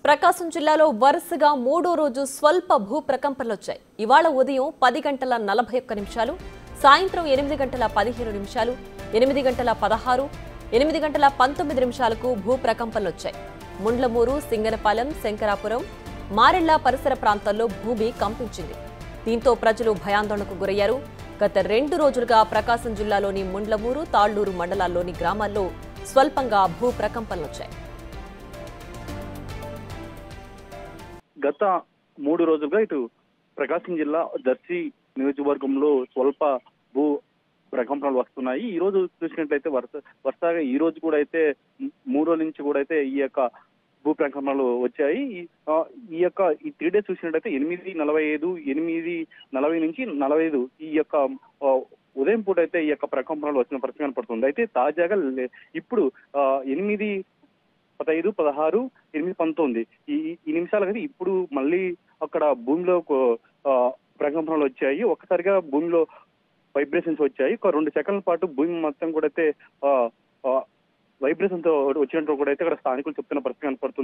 ప్రకాశం జిల్లాలో వరుసగా మూడో రోజు స్వల్ప భూ ప్రకంపనలు వచ్చాయి. ఇవాళ ఉదయం 10 గంటల 41 నిమిషాలు, సాయంత్రం 8 గంటల 15 నిమిషాలు, 8 గంటల 16, 8 గంటల 19 నిమిషాలకు భూ ప్రకంపనలు వచ్చాయి. ముండ్లమూరు, సింగనపాలెం, శంకరాపురం, మారెళ్ల పరిసర ప్రాంతాల్లో భూమి కంపించింది. దీంతో ప్రజలు భయాందోళనకు గురయ్యారు. గత 2 రోజులుగా ప్రకాశం జిల్లాలోని ముండ్లమూరు, తాళ్లూరు మండలాల్లోని గ్రామాల్లో స్వల్పంగా భూ ప్రకంపనలు వచ్చాయి. గత 3 రోజులుగా ఇటు ప్రకాశం జిల్లా దర్శి నియోజకవర్గంలో స్వల్ప భూ ప్రకంపనలు వస్తున్నాయి. ఈ రోజు చూసినట్లయితే వరుసగా ఈ రోజు కూడా అయితే 3 రోజుల నుంచి కూడా అయితే ఈ యొక్క భూ ప్రకంపనలు వచ్చాయి. ఈ 3 డేస్ చూసినట్లయితే 8:45, 8:40 నుంచి 45 ఈ యొక్క ఉదయం పూట అయితే ఈ యొక్క ప్రకంపనలు వచ్చిన పరిస్థితి కనపడుతుంది. అయితే తాజాగా ఇప్పుడు 8:15, 16, 8:19 ఈ నిమిషాలకైతే ఇప్పుడు మళ్ళీ అక్కడ భూమిలో ప్రకంపనలు వచ్చాయి. ఒక్కసారిగా భూమిలో వైబ్రేషన్స్ వచ్చాయి. ఒక 2 సెకండ్ల పాటు భూమి మొత్తం కూడా అయితే వైబ్రేషన్స్ వచ్చినట్టు కూడా అయితే అక్కడ స్థానికులు చెప్తున్న పరిస్థితి కనపడుతుంది.